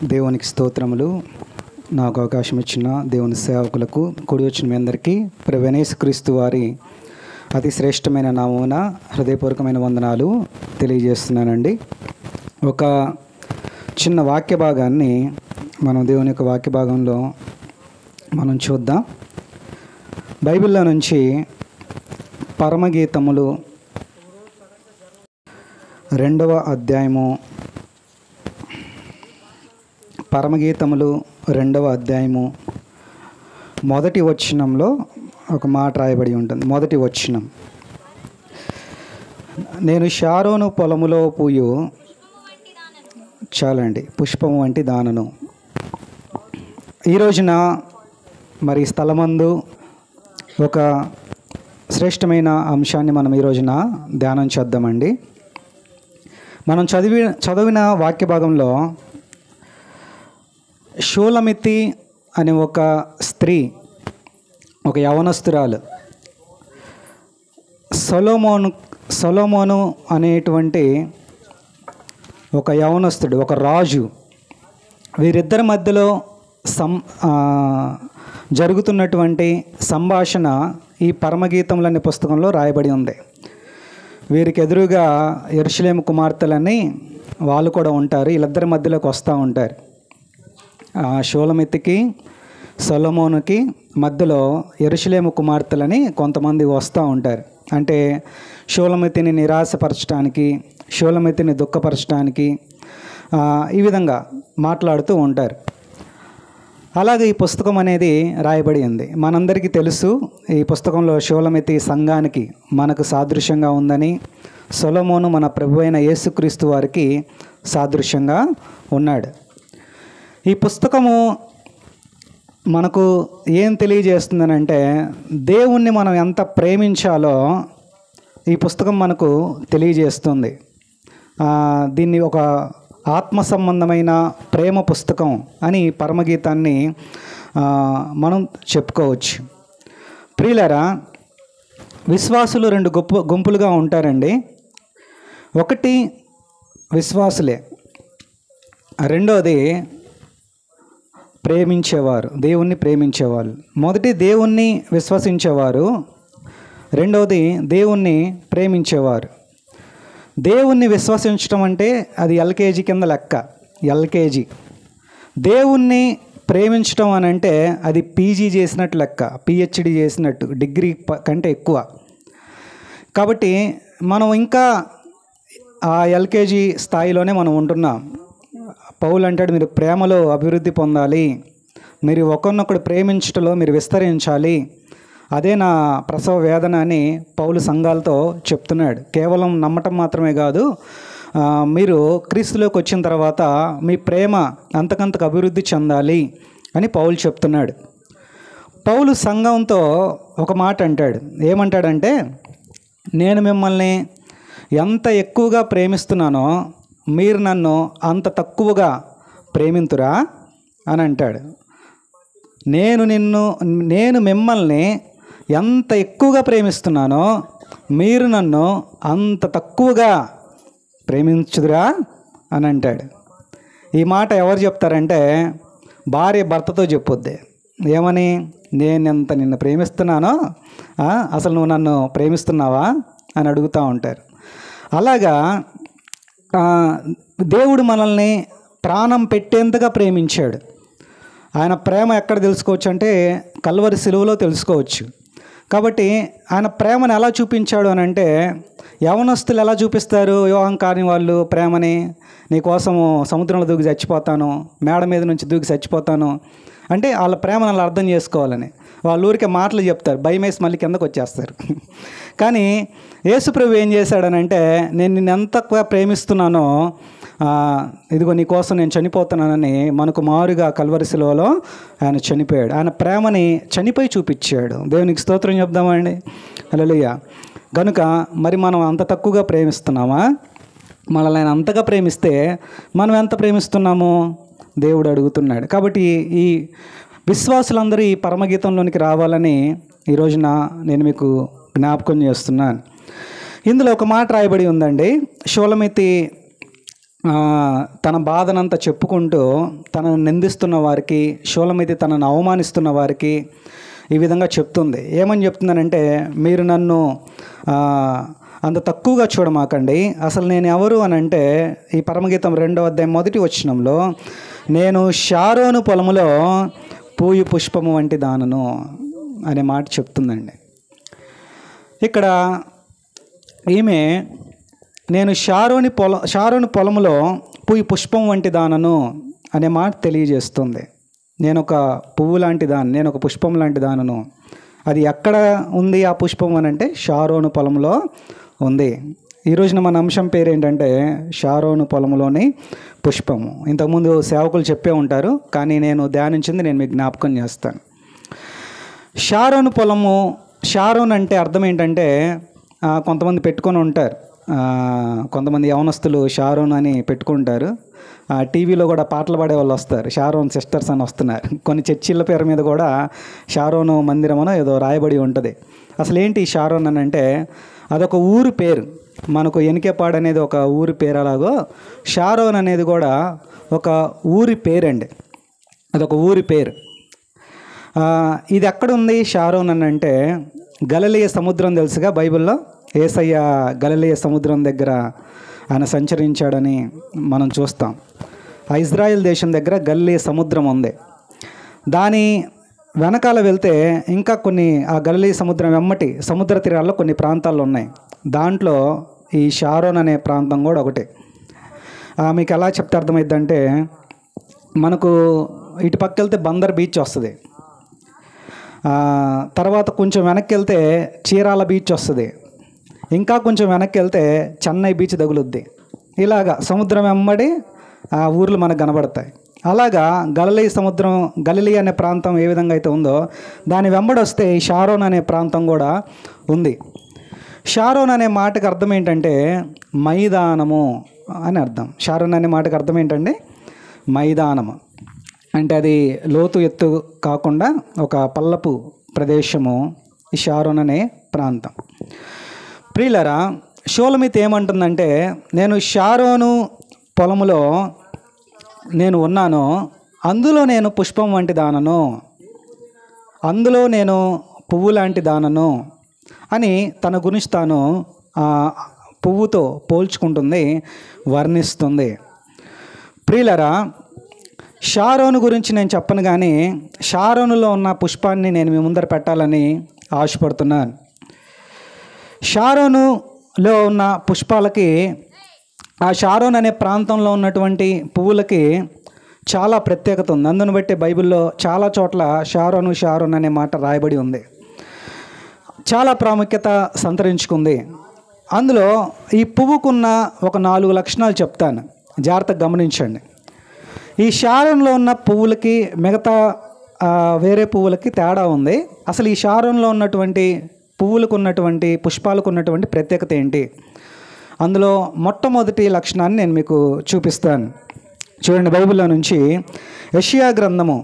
దేవునికి స్తోత్రములు. నాకు అవకాశం ఇచ్చిన దేవుని సేవకులకు, కూడి వచ్చిన మీ అందరికీ ప్రభువైన యేసుక్రీస్తు వారి అతి శ్రేష్టమైన నామమున హృదయపూర్వకమైన వందనాలు తెలియజేస్తున్నానండి. ఒక చిన్న వాక్య భాగాన్ని మనం దేవుని యొక్క వాక్య భాగంలో మనం చూద్దాం. బైబిల్లో నుంచి పరమగీతములు 2వ అధ్యాయము, పరమగీతములు 2వ అధ్యాయము మొదటి వచనంలో ఒక మాట రాయబడి ఉంటుంది. మొదటి వచనం, నేను షారోను పొలములో పూయు చాలండి పుష్పము వంటి దానను. ఈ రోజున మరి స్థలమందు ఒక శ్రేష్టమైన అంశాన్ని మనం ఈ రోజున ధ్యానం చేద్దామండి. మనం చదివిన వాక్య భాగంలో షూలమితి అనే ఒక స్త్రీ, ఒక యవనస్తురాలు, సొలొమోను అనేటువంటి ఒక యవనస్తుడు, ఒక రాజు, వీరిద్దరి మధ్యలో జరుగుతున్నటువంటి సంభాషణ ఈ పరమగీతములనే పుస్తకంలో రాయబడి ఉంది. వీరికి ఎదురుగా యెరూషలేము కుమార్తెలని వాళ్ళు కూడా ఉంటారు. వీళ్ళిద్దరి మధ్యలోకి వస్తూ ఉంటారు. షూలమితికి సొలొమోనుకి మధ్యలో యెరూషలేము కుమార్తెలని కొంతమంది వస్తూ ఉంటారు. అంటే షూలమితిని నిరాశపరచడానికి, షూలమితిని దుఃఖపరచడానికి ఈ విధంగా మాట్లాడుతూ ఉంటారు. అలాగే ఈ పుస్తకం అనేది రాయబడి ఉంది. మనందరికీ తెలుసు, ఈ పుస్తకంలో షూలమితి సంఘానికి మనకు సాదృశ్యంగా ఉందని, సొలొమోను మన ప్రభువైన యేసుక్రీస్తు వారికి సాదృశ్యంగా ఉన్నాడు. ఈ పుస్తకము మనకు ఏం తెలియజేస్తుందనంటే, దేవుణ్ణి మనం ఎంత ప్రేమించాలో ఈ పుస్తకం మనకు తెలియజేస్తుంది. దీన్ని ఒక ఆత్మ సంబంధమైన ప్రేమ పుస్తకం అని పరమగీతాన్ని మనం చెప్పుకోవచ్చు. ప్రియులారా, విశ్వాసులు 2 గుంపులుగా ఉంటారండి. ఒకటి విశ్వాసులే, రెండోది ప్రేమించేవారు, దేవుణ్ణి ప్రేమించేవారు. మొదటి దేవుణ్ణి విశ్వసించేవారు, రెండవది దేవుణ్ణి ప్రేమించేవారు. దేవుణ్ణి విశ్వసించడం అంటే అది ఎల్కేజీ కింద లెక్క, ఎల్కేజీ. దేవుణ్ణి ప్రేమించడం అని అంటే అది పీజీ చేసినట్టు లెక్క, పిహెచ్డి చేసినట్టు, డిగ్రీ కంటే ఎక్కువ. కాబట్టి మనం ఇంకా ఆ ఎల్కేజీ స్థాయిలోనే మనం ఉంటున్నాం. పౌలు అంటాడు, మీరు ప్రేమలో అభివృద్ధి పొందాలి, మీరు ఒకరినొకడు ప్రేమించటంలో మీరు విస్తరించాలి, అదే నా ప్రసవ వేదన అని పౌలు సంఘాలతో చెప్తున్నాడు. కేవలం నమ్మటం మాత్రమే కాదు, మీరు క్రీస్తులోకి వచ్చిన తర్వాత మీ ప్రేమ అంతకంతకు అభివృద్ధి చెందాలి అని పౌలు చెప్తున్నాడు. పౌలు సంఘంతో ఒక మాట అంటాడు. ఏమంటాడంటే, నేను మిమ్మల్ని ఎంత ఎక్కువగా ప్రేమిస్తున్నానో మీరు నన్ను అంత తక్కువగా ప్రేమింతురా అని అంటాడు. నేను మిమ్మల్ని ఎంత ఎక్కువగా ప్రేమిస్తున్నానో మీరు నన్ను అంత తక్కువగా ప్రేమించుదురా అని అంటాడు. ఈ మాట ఎవరు చెప్తారంటే, భార్య భర్తతో చెప్పుద్ది. ఏమని? నేనెంత నిన్ను ప్రేమిస్తున్నానో అసలు నువ్వు నన్ను ప్రేమిస్తున్నావా అని అడుగుతూ ఉంటారు. అలాగా దేవుడు మనల్ని ప్రాణం పెట్టేంతగా ప్రేమించాడు. ఆయన ప్రేమ ఎక్కడ తెలుసుకోవచ్చు అంటే కల్వరి సిలువలో తెలుసుకోవచ్చు. కాబట్టి ఆయన ప్రేమను ఎలా చూపించాడు అని అంటే, యవనస్తులు ఎలా చూపిస్తారు వివాహం కాని వాళ్ళు ప్రేమని? నీకోసము సముద్రంలో దూకి చచ్చిపోతాను, మేడ మీద నుంచి దూకి చచ్చిపోతాను అంటే వాళ్ళ ప్రేమను అలా అర్థం చేసుకోవాలని వాళ్ళ ఊరికే మాటలు చెప్తారు, భయమేసి మళ్ళీ కిందకు వచ్చేస్తారు. కానీ యేసుప్రభు ఏం చేశాడనంటే, నేను నిన్ను ఎంత ప్రేమిస్తున్నానో ఇదిగో నీ కోసం నేను చనిపోతున్నానని మనకు మారుగా కల్వరి సిలువలో ఆయన చనిపోయాడు. ఆయన ప్రేమని చనిపోయి చూపించాడు. దేవునికి స్తోత్రం చెప్దామండి. హల్లెలూయా. కనుక మరి మనం అంత తక్కువగా ప్రేమిస్తున్నామా? మనల్ని ఆయన అంతగా ప్రేమిస్తే మనం ఎంత ప్రేమిస్తున్నాము దేవుడు అడుగుతున్నాడు. కాబట్టి ఈ విశ్వాసులందరూ ఈ పరమగీతంలోనికి రావాలని ఈ రోజున నేను మీకు జ్ఞాపకం చేస్తున్నాను. ఇందులో ఒక మాట రాయబడి ఉందండి. షూలమితి తన బాధనంతా చెప్పుకుంటూ తనను నిందిస్తున్న వారికి, షూలమితి తనను అవమానిస్తున్న వారికి ఈ విధంగా చెప్తుంది. ఏమని చెప్తుందనంటే, మీరు నన్ను అంత తక్కువగా చూడమాకండి. అసలు నేను ఎవరు అని అంటే, ఈ పరమగీతం 2వ అధ్యాయం 1వ వచనంలో, నేను షారోను పొలములో పూయు పుష్పము వంటి దానను అనే మాట చెప్తుందండి. ఇక్కడ ఈమె నేను షారోను పొలములో పూయి పుష్పం వంటి దానను అనే మాట తెలియజేస్తుంది. నేను ఒక పువ్వు లాంటి దాన్ని, నేను ఒక పుష్పం లాంటి దానను. అది ఎక్కడ ఉంది ఆ పుష్పం అని అంటే షారోను పొలంలో ఉంది. ఈ రోజున మన అంశం పేరు ఏంటంటే షారోను పొలంలోని పుష్పము. ఇంతకుముందు సేవకులు చెప్పే ఉంటారు, కానీ నేను ధ్యానించింది నేను మీకు జ్ఞాపకం చేస్తాను. షారోను పొలము, షారోన్ అంటే అర్థం ఏంటంటే, కొంతమంది పెట్టుకొని ఉంటారు, కొంతమంది యవనస్తులు షారోన్ అని పెట్టుకుంటారు. టీవీలో కూడా పాటలు పాడే వాళ్ళు వస్తారు, షారోన్ సిస్టర్స్ అని వస్తున్నారు. కొన్ని చర్చిల పేరు మీద కూడా షారోను మందిరం అనో ఏదో రాయబడి ఉంటుంది. అసలు ఏంటి షారోన్ అని అంటే, అదొక ఊరు పేరు. మనకు ఎనికేపాడు అనేది ఒక ఊరి పేరు, అలాగో షారోన్ అనేది కూడా ఒక ఊరి పేరండి. అదొక ఊరి పేరు. ఇది ఎక్కడుంది షారోన్ అని అంటే, గలిలయ సముద్రం తెలుసుగా, బైబిల్లో యేసయ్య గలిలయ సముద్రం దగ్గర ఆయన సంచరించాడని మనం చూస్తాం. ఆ ఇజ్రాయెల్ దేశం దగ్గర గలిలయ సముద్రం ఉంది. దాని వెనకాల వెళ్తే ఇంకా కొన్ని ఆ గలిలయ సముద్రం వెమ్మటి సముద్ర తీరాల్లో కొన్ని ప్రాంతాలు ఉన్నాయి. దాంట్లో ఈ షారోన్ అనే ప్రాంతం కూడా ఒకటి. మీకు ఎలా చెప్తే అర్థమైందంటే, మనకు ఇటు పక్క వెళ్తే బందర్ బీచ్ వస్తుంది, తర్వాత కొంచెం వెనక్కి వెళ్తే చీరాల బీచ్ వస్తుంది, ఇంకా కొంచెం వెనక్కి వెళ్తే చెన్నై బీచ్ తగులుద్ది. ఇలాగా సముద్రం వెంబడి ఆ ఊర్లు మనకు కనబడతాయి. అలాగా గలిలీ అనే ప్రాంతం ఏ విధంగా అయితే ఉందో దాని వెంబడి వస్తే ఈ షారోన్ అనే ప్రాంతం కూడా ఉంది. షారోన్ అనే మాటకు అర్థం ఏంటంటే మైదానము అని అర్థం. షారోన్ అనే మాటకు అర్థం ఏంటంటే మైదానము అంటే, అది లోతు ఎత్తు కాకుండా ఒక పల్లపు ప్రదేశము ఈ షారోన్ అనే ప్రాంతం. ప్రియులరా, షూలమితి ఏమంటుందంటే, నేను షారోను పొలములో నేను ఉన్నాను, అందులో నేను పుష్పం వంటి దానను, అందులో నేను పువ్వు లాంటి దానను అని తన గురించి తాను పువ్వుతో పోల్చుకుంటుంది, వర్ణిస్తుంది. ప్రియులరా, షారోను గురించి నేను చెప్పను, కానీ షారోనులో ఉన్న పుష్పాన్ని నేను మీ ముందర పెట్టాలని ఆశపడుతున్నాను. షారోనులో ఉన్న పుష్పాలకి, ఆ షారోన్ అనే ప్రాంతంలో ఉన్నటువంటి పువ్వులకి చాలా ప్రత్యేకత ఉంది. అందును బట్టి బైబిల్లో చాలా చోట్ల షారోన్ అనే మాట రాయబడి ఉంది, చాలా ప్రాముఖ్యత సంతరించుకుంది. అందులో ఈ పువ్వుకున్న ఒక 4 లక్షణాలు చెప్తాను, జాగ్రత్తగా గమనించండి. ఈ షారోన్లో ఉన్న పువ్వులకి మిగతా వేరే పువ్వులకి తేడా ఉంది. అసలు ఈ షారోన్లో ఉన్నటువంటి పువ్వులకు ఉన్నటువంటి పుష్పాలకు ఉన్నటువంటి ప్రత్యేకత ఏంటి? అందులో మొట్టమొదటి లక్షణాన్ని నేను మీకు చూపిస్తాను. చూడండి, బైబిల్లో నుంచి యెషయా గ్రంథము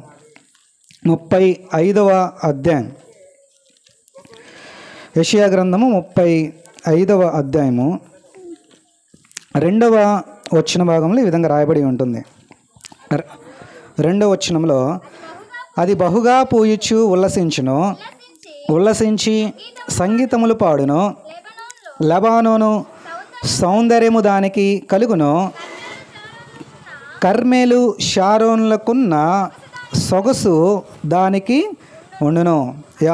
35వ అధ్యాయం. యెషయా గ్రంథము 35వ అధ్యాయము 2వ వచన భాగంలో ఈ విధంగా రాయబడి ఉంటుంది. 2వ వచనంలో, అది బహుగా పూయుచు ఉల్లసించి సంగీతములు పాడును, లెబానోను సౌందర్యము దానికి కలుగును, కర్మేలు షారోన్లకున్న సొగసు దానికి ఉండును,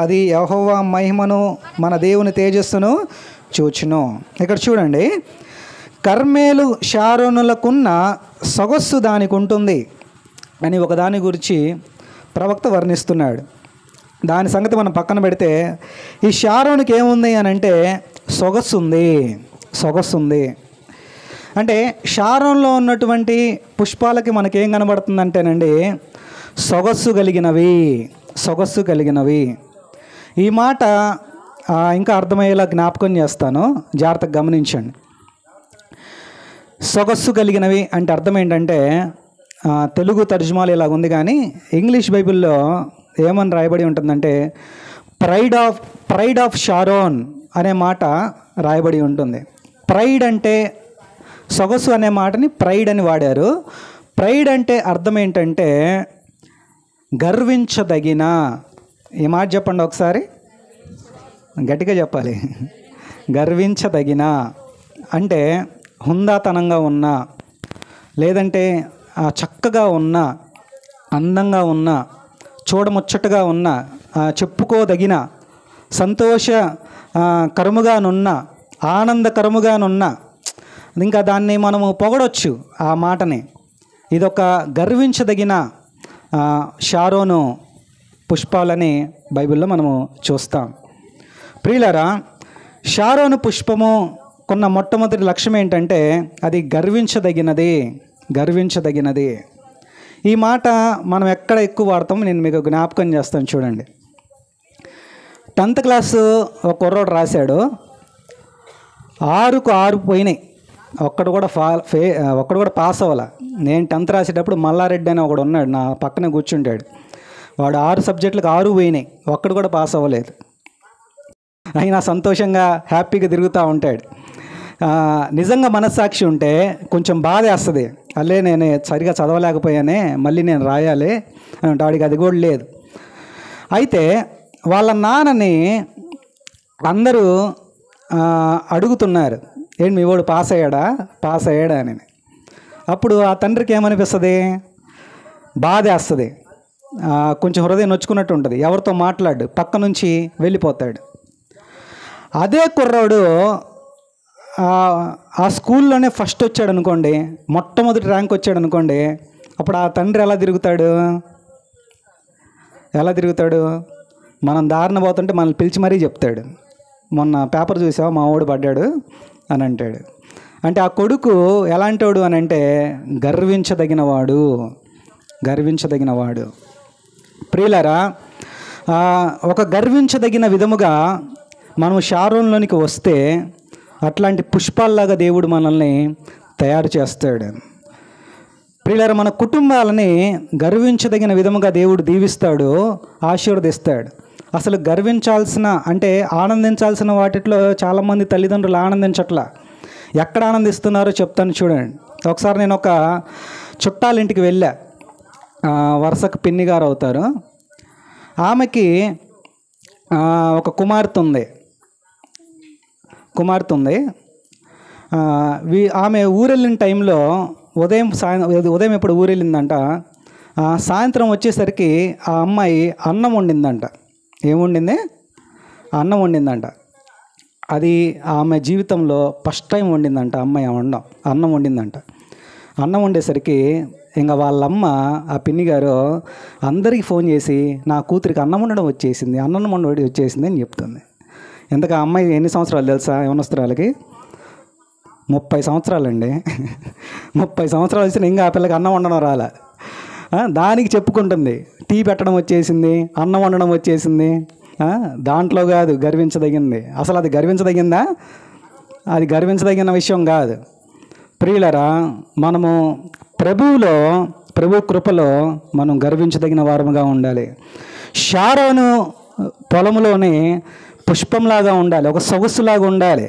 అది యెహోవా మహిమను మన దేవుని తేజస్సును చూచును. ఇక్కడ చూడండి, కర్మేలు షారోనులకున్న సొగస్సు దానికి ఉంటుంది అని ఒకదాని గురించి ప్రవక్త వర్ణిస్తున్నాడు. దాని సంగతి మనం పక్కన పెడితే, ఈ షారోన్కి ఏముంది అని అంటే సొగస్సు ఉంది. అంటే షారోన్లో ఉన్నటువంటి పుష్పాలకి మనకేం కనబడుతుందంటేనండి సొగస్సు కలిగినవి. ఈ మాట ఇంకా అర్థమయ్యేలా జ్ఞాపకం చేస్తాను, జాగ్రత్తగా గమనించండి. సొగస్సు కలిగినవి అంటే అర్థం ఏంటంటే, తెలుగు తర్జుమాలు ఇలాగ ఉంది, కానీ ఇంగ్లీష్ బైబిల్లో ఏమని రాయబడి ఉంటుందంటే ప్రైడ్ ఆఫ్ షారోన్ అనే మాట రాయబడి ఉంటుంది. ప్రైడ్ అంటే సొగసు అనే మాటని ప్రైడ్ అని వాడారు. ప్రైడ్ అంటే అర్థం ఏంటంటే గర్వించదగిన. ఈ మాట చెప్పండి ఒకసారి, గట్టిగా చెప్పాలి. గర్వించదగిన అంటే హుందాతనంగా ఉన్న, లేదంటే చక్కగా ఉన్న, అందంగా ఉన్న, చూడముచ్చటగా ఉన్న, చెప్పుకోదగిన, సంతోష కరముగానున్న, ఆనందకరముగానున్న, ఇంకా దాన్ని మనము పొగడొచ్చు ఆ మాటని. ఇదొక గర్వించదగిన షారోను పుష్పాలని బైబిల్లో మనము చూస్తాం. ప్రియులారా, షారోను పుష్పము కొన్న మొట్టమొదటి లక్ష్యం ఏంటంటే అది గర్వించదగినది. గర్వించదగినది ఈ మాట మనం ఎక్కడ ఎక్కువ వాడతాం నేను మీకు జ్ఞాపకం చేస్తాను. చూడండి, 10th క్లాసు ఒక కుర్రోడు రాశాడు, 6కు 6 పోయినాయి, ఒక్కడు కూడా పాస్ అవ్వాల. నేను 10th రాసేటప్పుడు మల్లారెడ్డి అని ఒకడు ఉన్నాడు, నా పక్కనే కూర్చుంటాడు. వాడు 6 సబ్జెక్టులకు 6 పోయినాయి, ఒక్కడు కూడా పాస్ అవ్వలేదు. అయినా సంతోషంగా హ్యాపీగా తిరుగుతూ ఉంటాడు. నిజంగా మనస్సాక్షి ఉంటే కొంచెం బాధ వేస్తుంది, అల్లే నేను సరిగా చదవలేకపోయానే, మళ్ళీ నేను రాయాలి అని అంటే వాడికి అది కూడా లేదు. అయితే వాళ్ళ నాన్నని అందరూ అడుగుతున్నారు, ఏంటి మీ వాడు పాస్ అయ్యాడా అని. అప్పుడు ఆ తండ్రికి ఏమనిపిస్తుంది? బాధ వేస్తుంది, కొంచెం హృదయం నొచ్చుకున్నట్టు ఉంటుంది. ఎవరితో మాట్లాడు, పక్క నుంచి వెళ్ళిపోతాడు. అదే కుర్రాడు ఆ స్కూల్లోనే ఫస్ట్ వచ్చాడు అనుకోండి, మొట్టమొదటి ర్యాంక్ వచ్చాడు అనుకోండి, అప్పుడు ఆ తండ్రి ఎలా తిరుగుతాడు? మనం దారిన పోతుంటే మనల్ని పిలిచి మరీ చెప్తాడు, మొన్న పేపర్ చూసావా మా వాడు పడ్డాడు అని అంటాడు. అంటే ఆ కొడుకు ఎలాంటోడు అని అంటే గర్వించదగినవాడు. ప్రియులారా, ఒక గర్వించదగిన విధముగా మనం షారోన్లోనికి వస్తే అట్లాంటి పుష్పాల్లాగా దేవుడు మనల్ని తయారు చేస్తాడు. ప్రియులారా, మన కుటుంబాలని గర్వించదగిన విధముగా దేవుడు దీవిస్తాడు, ఆశీర్వదిస్తాడు. అసలు గర్వించాల్సిన అంటే ఆనందించాల్సిన వాటిలో చాలామంది తల్లిదండ్రులు ఆనందించట్లా. ఎక్కడ ఆనందిస్తున్నారో చెప్తాను చూడండి. ఒకసారి నేను ఒక చుట్టాలింటికి వెళ్ళా, వరుసకు పిన్ని గారు అవుతారు. ఆమెకి ఒక కుమార్తె ఉంది. ఆమె ఊరెళ్ళిన టైంలో ఉదయం ఎప్పుడు ఊరెళ్ళిందంట, సాయంత్రం వచ్చేసరికి ఆ అమ్మాయి అన్నం వండిందంట. ఏముండింది? అన్నం వండిందంట. అది ఆమె జీవితంలో ఫస్ట్ టైం వండిందంట అమ్మాయి అన్నం వండిందంట. అన్నం వండేసరికి ఇంకా వాళ్ళమ్మ ఆ పిన్ని గారు అందరికీ ఫోన్ చేసి నా కూతురికి అన్నం వండడం వచ్చేసింది అని చెప్తుంది. ఇంతకు ఆ అమ్మాయి ఎన్ని సంవత్సరాలు తెలుసా? యవనస్తురాలకి 30 సంవత్సరాలండి. 30 సంవత్సరాలు వచ్చిన ఇంకా ఆ పిల్లకి అన్నం వండడం రాలే. దానికి చెప్పుకుంటుంది టీ పెట్టడం వచ్చేసింది, అన్నం వండడం వచ్చేసింది. దాంట్లో కాదు గర్వించదగింది. అసలు అది గర్వించదగిందా? అది గర్వించదగిన విషయం కాదు. ప్రియులరా, మనము ప్రభు కృపలో మనం గర్వించదగిన వారముగా ఉండాలి. షారోను పొలంలోని పుష్పంలాగా ఉండాలి, ఒక సొగసులాగా ఉండాలి.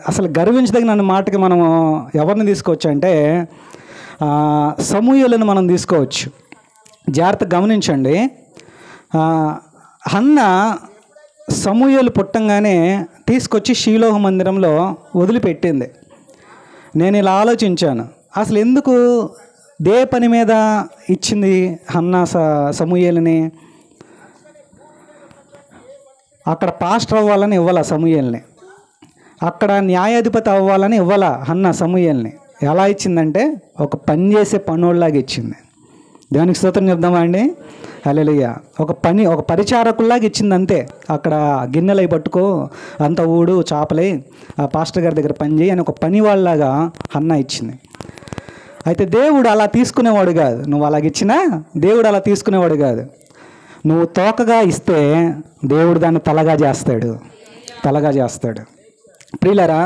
అసలు గర్వించదగిన మాటకి మనము ఎవరిని తీసుకోవచ్చు అంటే సమూయేలును మనం తీసుకోవచ్చు. జాగ్రత్తగా గమనించండి. హన్న సమూయేలు పుట్టంగానే తీసుకొచ్చి షీలోహ మందిరంలో వదిలిపెట్టింది. నేను ఇలా ఆలోచించాను, అసలు ఎందుకు పని మీద ఇచ్చింది హన్న సమూయేలుని? అక్కడ పాస్టర్ అవ్వాలని ఇవ్వాల సమూయేల్ని, అక్కడ న్యాయాధిపతి అవ్వాలని ఇవ్వాల హన్న సమూయేల్ని. ఎలా ఇచ్చిందంటే ఒక పని చేసే పనోళ్ళలాగా ఇచ్చింది. దానికి స్తోత్రం చెప్దామా అండి? హల్లెలూయా. ఒక పరిచారకుల్లాగా ఇచ్చింది అంతే. అక్కడ గిన్నెలు అవి పట్టుకో, అంత ఊడు చేపలై ఆ పాస్టర్ గారి దగ్గర పని చేయి అని ఒక పని వాళ్ళలాగా హన్న ఇచ్చింది. అయితే దేవుడు అలా తీసుకునేవాడు కాదు. నువ్వు అలాగిచ్చినా దేవుడు అలా తీసుకునేవాడు కాదు. నువ్వు తోకగా ఇస్తే దేవుడు దాన్ని తలగా చేస్తాడు. ప్రియులారా,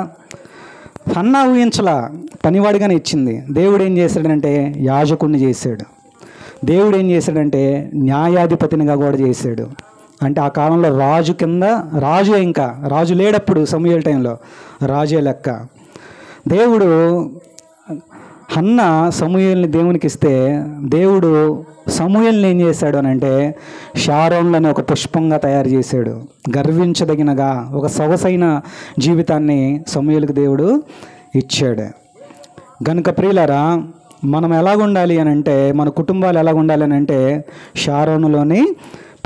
హన్నా ఊహించలా, పనివాడిగానే ఇచ్చింది. దేవుడు ఏం చేశాడంటే యాజకుడిని చేశాడు. దేవుడు ఏం చేశాడంటే న్యాయాధిపతినిగా కూడా చేశాడు. అంటే ఆ కాలంలో రాజు లేడప్పుడు సమూయేలు టైంలో రాజే లెక్క. దేవుడు హన్న సమూయేలుని దేవునికి ఇస్తే దేవుడు సమూయేలుని ఏం చేశాడు అని అంటే షారోన్లని ఒక పుష్పంగా తయారు చేశాడు. గర్వించదగినగా ఒక సొగసైన జీవితాన్ని సమూయేలుకి దేవుడు ఇచ్చాడు. గనుక ప్రియులారా, మనం ఎలాగుండాలి అని అంటే, మన కుటుంబాలు ఎలాగుండాలి అని అంటే షారోనులోని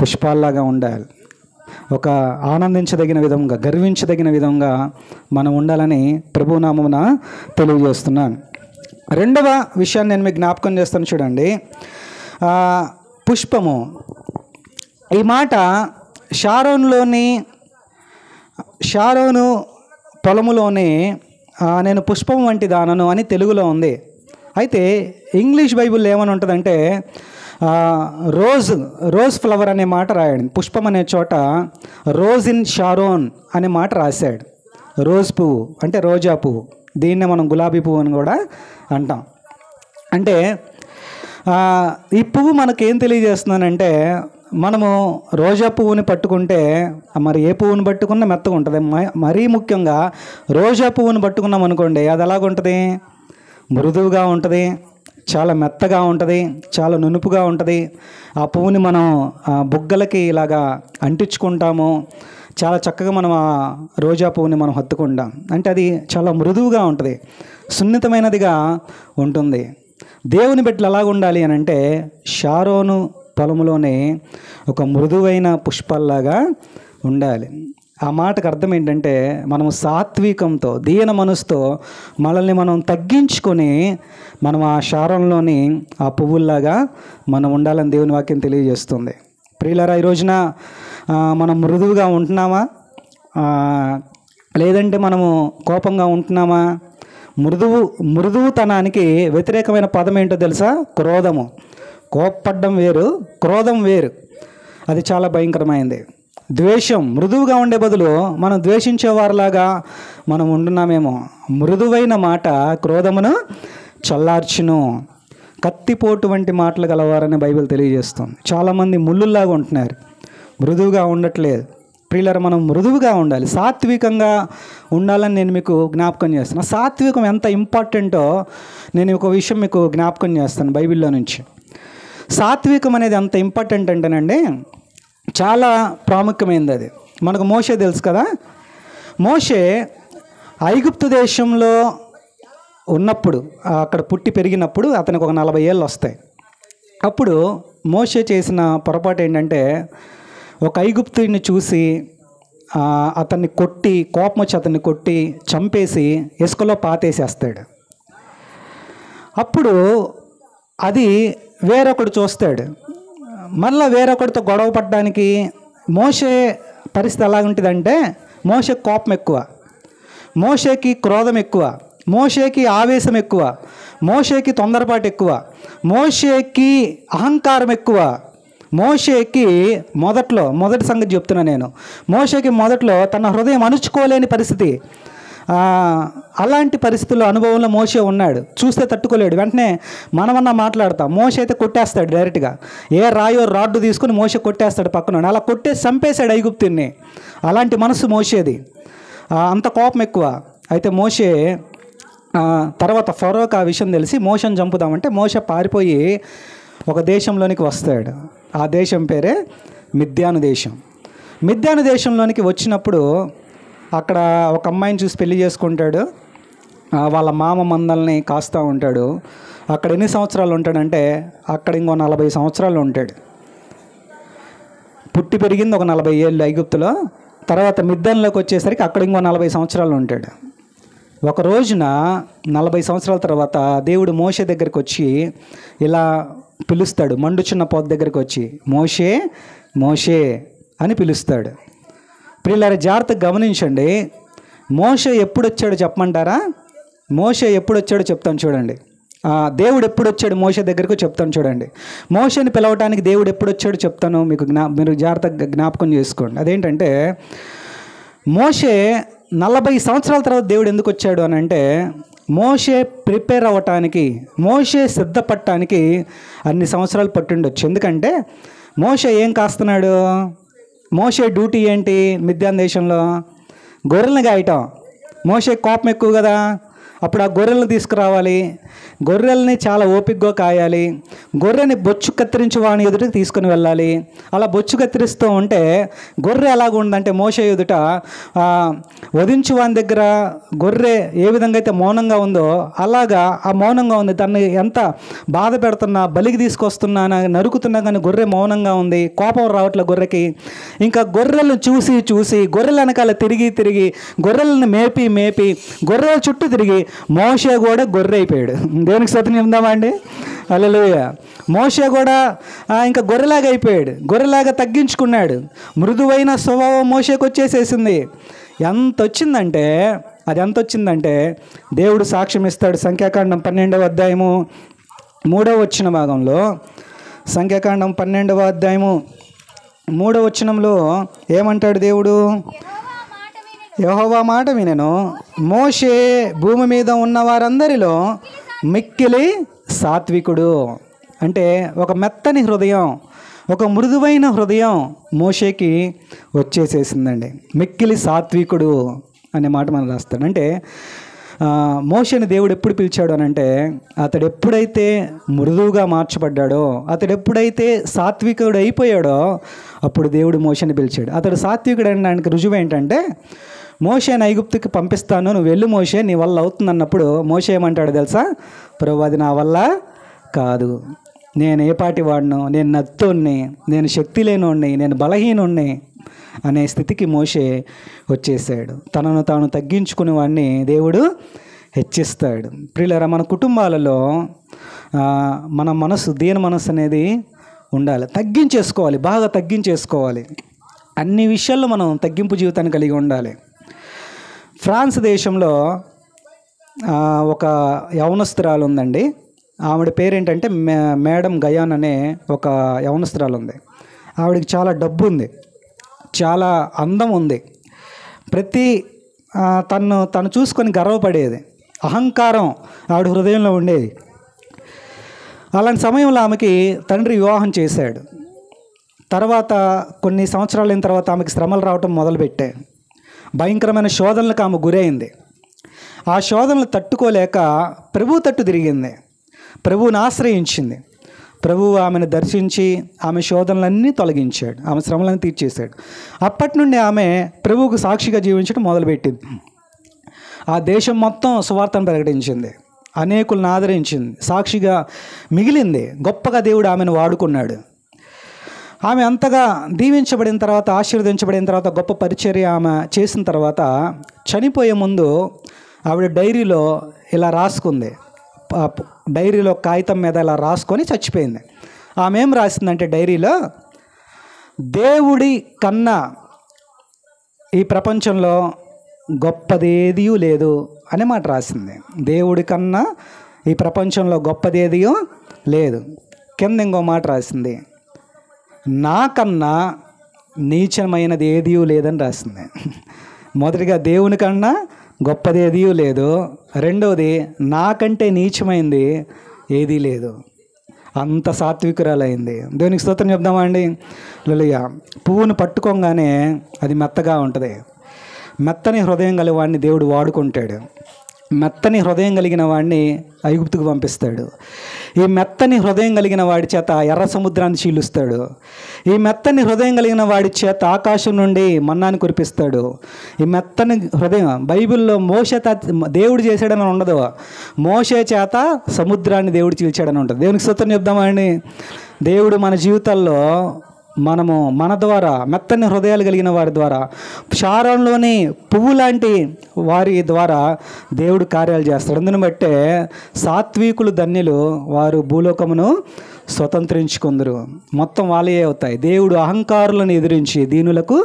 పుష్పాల్లాగా ఉండాలి. ఒక ఆనందించదగిన విధంగా, గర్వించదగిన విధంగా మనం ఉండాలని ప్రభునామమున తెలియజేస్తున్నాను. రెండవ విషయాన్ని నేను మీకు జ్ఞాపకం చేస్తాను, చూడండి. పుష్పము, ఈ మాట షారోను పొలములోనే నేను పుష్పం వంటి దానను అని తెలుగులో ఉంది. అయితే ఇంగ్లీష్ బైబిల్లో ఏమని ఉంటుందంటే రోజ్ ఫ్లవర్ అనే మాట రాయాడు. పుష్పం అనే చోట రోజ్ ఇన్ షారోన్ అనే మాట రాశాడు. రోజ్ పువ్వు అంటే రోజా పువ్వు, దీన్నే మనం గులాబీ పువ్వు అని కూడా అంటాం. అంటే ఈ పువ్వు మనకేం తెలియజేస్తున్నానంటే, మనము రోజా పువ్వుని పట్టుకుంటే మరి ఏ పువ్వుని పట్టుకున్నా మెత్తగా ఉంటుంది. మరీ ముఖ్యంగా రోజా పువ్వుని పట్టుకున్నాం అనుకోండి, అది ఎలాగుంటుంది? మృదువుగా ఉంటుంది, చాలా మెత్తగా ఉంటుంది, చాలా నునుపుగా ఉంటుంది. ఆ పువ్వుని మనం బుగ్గలకి ఇలాగా అంటించుకుంటాము. చాలా చక్కగా మనం ఆ రోజా పువ్వుని మనం హత్తుకుంటాం. అంటే అది చాలా మృదువుగా ఉంటుంది, సున్నితమైనదిగా ఉంటుంది. దేవుని బిడ్డలు ఎలాగ ఉండాలి అని అంటే షారోను పొలంలోనే ఒక మృదువైన పుష్పాల్లాగా ఉండాలి. ఆ మాటకు అర్థం ఏంటంటే, మనము సాత్వికంతో, దీన మనసుతో మనల్ని మనం తగ్గించుకొని మనం ఆ షారోన్లోని ఆ పువ్వుల్లాగా మనం ఉండాలని దేవుని వాక్యం తెలియజేస్తుంది. ప్రియులారా, ఈ రోజున మనం మృదువుగా ఉంటున్నామా, లేదంటే మనము కోపంగా ఉంటున్నామా? మృదువుతనానికి వ్యతిరేకమైన పదం ఏంటో తెలుసా? క్రోధము. కోప్పడ్డం వేరు, క్రోధం వేరు. అది చాలా భయంకరమైంది. ద్వేషం, మృదువుగా ఉండే బదులు మనం ద్వేషించేవారిలాగా మనం ఉంటున్నామేమో. మృదువైన మాట క్రోధమును చల్లార్చును. కత్తిపోటు వంటి మాటలు గలవారని బైబిల్ తెలియజేస్తుంది. చాలామంది ముళ్ళులాగా ఉంటున్నారు, మృదువుగా ఉండట్లేదు. ప్రియులారా, మనం మృదువుగా ఉండాలి, సాత్వికంగా ఉండాలని నేను మీకు జ్ఞాపకం చేస్తాను. సాత్వికం ఎంత ఇంపార్టెంటో నేను ఒక విషయం మీకు జ్ఞాపకం చేస్తాను బైబిల్లో నుంచి. సాత్వికం అనేది ఎంత ఇంపార్టెంట్ అంటేనండి, చాలా ప్రాముఖ్యమైనది. అది మనకు మోషే తెలుసు కదా. మోషే ఐగుప్తు దేశంలో ఉన్నప్పుడు, అక్కడ పుట్టి పెరిగినప్పుడు అతనికి ఒక 40 ఏళ్ళు వస్తాయి. అప్పుడు మోషే చేసిన పొరపాటు ఏంటంటే, ఒక ఐగుప్తుని చూసి అతన్ని కొట్టి, కోపం వచ్చి అతన్ని కొట్టి చంపేసి ఇసుకలో పాతేసేస్తాడు. అప్పుడు అది వేరొకడు చూస్తాడు. మళ్ళీ వేరొకడితో గొడవ పడడానికి మోషే పరిస్థితి ఎలాగుంటుందంటే, మోషేకి కోపం ఎక్కువ, మోషేకి క్రోధం ఎక్కువ, మోషేకి ఆవేశం ఎక్కువ, మోషేకి తొందరపాటు ఎక్కువ, మోషేకి అహంకారం ఎక్కువ. మోషేకి మొదటి సంగతి చెప్తున్నా నేను, మోషేకి మొదట్లో తన హృదయం అణుచుకోలేని పరిస్థితి. అలాంటి పరిస్థితుల్లో అనుభవంలో మోషే ఉన్నాడు. చూస్తే తట్టుకోలేడు. వెంటనే మనమన్నా మాట్లాడతాం, మోషే అయితే కొట్టేస్తాడు డైరెక్ట్గా. ఏ రాయో రాడ్డు తీసుకుని మోషే కొట్టేస్తాడు పక్కన. అలా కొట్టేసి చంపేశాడు ఐగుప్తుని. అలాంటి మనసు మోషేది, అంత కోపం ఎక్కువ. అయితే మోషే తర్వాత ఫరోకి ఆ విషయం తెలిసి మోషేని చంపుదామంటే మోషే పారిపోయి ఒక దేశంలోనికి వస్తాడు. ఆ దేశం పేరే మిద్యాను దేశం. మిద్యాను దేశంలోనికి వచ్చినప్పుడు అక్కడ ఒక అమ్మాయిని చూసి పెళ్లి చేసుకుంటాడు. వాళ్ళ మామ మందల్ని కాస్తూ ఉంటాడు. అక్కడ ఎన్ని సంవత్సరాలు ఉంటాడంటే, అక్కడ ఇంకో 40 సంవత్సరాలు ఉంటాడు. పుట్టి పెరిగింది ఒక 40 ఏళ్ళు ఐగుప్తులో. తర్వాత మిద్యాన్లోకి వచ్చేసరికి అక్కడ ఇంకో 40 సంవత్సరాలు ఉంటాడు. ఒక రోజున 40 సంవత్సరాల తర్వాత దేవుడు మోషే దగ్గరికి వచ్చి ఇలా పిలుస్తాడు. మండుచున్న పొద దగ్గరికి వచ్చి మోషే మోషే అని పిలుస్తాడు. ప్రియులారా, జాగ్రత్తగా గమనించండి. మోషే ఎప్పుడు వచ్చాడో చెప్పమంటారా? మోషే ఎప్పుడు వచ్చాడో చెప్తాను చూడండి. దేవుడు ఎప్పుడు వచ్చాడు మోషే దగ్గరకు చెప్తాను చూడండి. మోషేని పిలవటానికి దేవుడు ఎప్పుడు వచ్చాడో చెప్తాను మీకు. మీరు జాగ్రత్తగా జ్ఞాపకం చేసుకోండి. అదేంటంటే, మోషే 40 సంవత్సరాల తర్వాత దేవుడు ఎందుకు వచ్చాడు అని అంటే, మోషే ప్రిపేర్ అవ్వటానికి, మోషే సిద్ధపడటానికి అన్ని సంవత్సరాలు పట్టుండొచ్చు. ఎందుకంటే మోషే ఏం కాస్తున్నాడు? మోషే డ్యూటీ ఏంటి? మిద్యాన్ దేశంలో గొర్రెలను గాయటం. మోషే కోపం ఎక్కువ కదా, అప్పుడు ఆ గొర్రెలను తీసుకురావాలి, గొర్రెల్ని చాలా ఓపికగా కాయాలి, గొర్రెని బొచ్చు కత్తిరించి వాని ఎదుటికి తీసుకుని వెళ్ళాలి. అలా బొచ్చు కత్తిరిస్తూ ఉంటే గొర్రె ఎలాగ ఉందంటే మోషే ఎదుట వధించు వాని దగ్గర గొర్రె ఏ విధంగా అయితే మౌనంగా ఉందో అలాగా ఆ మౌనంగా ఉంది. దాన్ని ఎంత బాధ పెడుతున్నా, బలికి తీసుకొస్తున్నా, నరుకుతున్నా కానీ గొర్రె మౌనంగా ఉంది. కోపం రావట్లే గొర్రెకి. ఇంకా గొర్రెలను చూసి చూసి గొర్రెల వెనకాల తిరిగి తిరిగి గొర్రెలను మేపి మేపి గొర్రెల చుట్టూ తిరిగి మోషే కూడా గొర్రె అయిపోయాడు. దేవునికి స్తోత్రం చెప్దామా అండి? హల్లెలూయా. మోషే కూడా ఇంకా గొర్రెలాగా అయిపోయాడు, గొర్రెలాగా తగ్గించుకున్నాడు. మృదువైన స్వభావం మోషేకి వచ్చేసేసింది. ఎంత వచ్చిందంటే దేవుడు సాక్ష్యం ఇస్తాడు. సంఖ్యాకాండం 12వ అధ్యాయము 3వ వచన భాగంలో, సంఖ్యాకాండం 12వ అధ్యాయము 3వ వచనంలో ఏమంటాడు దేవుడు? యెహోవా మాట వినెను, మోషే భూమి మీద ఉన్న వారందరిలో మిక్కిలి సాత్వికుడు. అంటే ఒక మెత్తని హృదయం, ఒక మృదువైన హృదయం మోషేకి వచ్చేసేసిందండి. మిక్కిలి సాత్వికుడు అనే మాట మనం రాస్తాడు. అంటే మోషేని దేవుడు ఎప్పుడు పిలిచాడు అని అంటే, అతడు ఎప్పుడైతే మృదువుగా మార్చబడ్డాడో, అతడు ఎప్పుడైతే సాత్వికుడు అయిపోయాడో అప్పుడు దేవుడు మోషేని పిలిచాడు. అతడు సాత్వికుడు అనడానికి రుజువు ఏంటంటే, మోషేని ఐగుప్తుకి పంపిస్తాను, నువ్వు వెళ్ళు మోషే, నీ వల్ల అవుతుంది అన్నప్పుడు మోషే ఏమంటాడు తెలుసా? ప్రభు, అది నా వల్ల కాదు, నేను ఏ పాటి వాడిను, నేను నత్తోణ్ణి, నేను శక్తి లేనోణ్ణి, నేను బలహీనుణ్ణి అనే స్థితికి మోషే వచ్చేసాడు. తనను తాను తగ్గించుకునే వాడిని దేవుడు హెచ్చిస్తాడు. ప్రియులారా, మన కుటుంబాలలో మన మనసు, దీని మనసు అనేది ఉండాలి. తగ్గించేసుకోవాలి, బాగా తగ్గించేసుకోవాలి. అన్ని విషయాల్లో మనం తగ్గింపు జీవితాన్ని కలిగి ఉండాలి. ఫ్రాన్స్ దేశంలో ఒక యవనస్తురాలు ఉందండి. ఆవిడ పేరేంటంటే మేడం గయాన్ అనే ఒక యవనస్తురాలు ఉంది. ఆవిడకి చాలా డబ్బు ఉంది, చాలా అందం ఉంది. తను చూసుకొని గర్వపడేది. అహంకారం ఆవిడ హృదయంలో ఉండేది. అలాంటి సమయంలో ఆమెకి తండ్రి వివాహం చేశాడు. తర్వాత కొన్ని సంవత్సరాలైన తర్వాత ఆమెకి శ్రమలు రావటం మొదలుపెట్టాయి. భయంకరమైన శోధనలకు ఆమె గురైంది. ఆ శోధనలు తట్టుకోలేక ప్రభు తట్టు తిరిగింది, ప్రభువుని ఆశ్రయించింది. ప్రభువు ఆమెను దర్శించి ఆమె శోధనలన్నీ తొలగించాడు, ఆమె శ్రమలను తీర్చేశాడు. అప్పటి నుండి ఆమె ప్రభువుకు సాక్షిగా జీవించడం మొదలుపెట్టింది. ఆ దేశం మొత్తం సువార్తను ప్రకటించింది, అనేకులను ఆదరించింది, సాక్షిగా మిగిలింది. గొప్పగా దేవుడు ఆమెను వాడుకున్నాడు. ఆమె అంతగా దీవించబడిన తర్వాత, ఆశీర్వదించబడిన తర్వాత, గొప్ప పరిచర్య ఆమె చేసిన తర్వాత చనిపోయే ముందు ఆవిడ డైరీలో ఇలా రాసుకుంది. డైరీలో కాగితం మీద ఇలా రాసుకొని చచ్చిపోయింది. ఆమె ఏం రాసిందంటే డైరీలో, దేవుడి కన్నా ఈ ప్రపంచంలో గొప్పదేదీ లేదు అనే మాట రాసింది. దేవుడి కన్నా ఈ ప్రపంచంలో గొప్పదేదీ లేదు. కింద ఇంకో మాట రాసింది, నాకన్నా నీచమైనది ఏదీ లేదని రాసింది. మొదటిగా దేవుని కన్నా గొప్పదేదీ లేదు, రెండవది నాకంటే నీచమైంది ఏదీ లేదు. అంత సాత్వికురాలైంది. దేవునికి స్తోత్రం చెప్దామా అండి? హల్లెలూయా. పువ్వును పట్టుకోగానే అది మెత్తగా ఉంటుంది. మెత్తని హృదయం గల వాడిని దేవుడు వాడుకుంటాడు. మెత్తని హృదయం కలిగిన వాడిని ఐగుప్తుకు పంపిస్తాడు. ఈ మెత్తని హృదయం కలిగిన వాడి చేత ఎర్ర సముద్రాన్ని చీలుస్తాడు. ఈ మెత్తని హృదయం కలిగిన వాడి చేత ఆకాశం నుండి మన్నాన్ని కురిపిస్తాడు. ఈ మెత్తని హృదయం బైబిల్లో మోషే దేవుడు చేశాడని ఉండదు, మోషే చేత సముద్రాన్ని దేవుడు చీల్చాడని ఉంటుంది. దేవునికి స్తోత్రం చెప్దామా అండి? దేవుడు మన జీవితాల్లో మన ద్వారా, మెత్తని హృదయాలు కలిగిన వారి ద్వారా, షారోన్లోని పువ్వు లాంటి వారి ద్వారా దేవుడు కార్యాలు చేస్తాడు. అందుని బట్టే సాత్వికులు ధన్యులు, వారు భూలోకమును స్వతంత్రించుకుందరు. మొత్తం వాళ్ళే అవుతాయి. దేవుడు అహంకారులను ఎదిరించి దీనులకు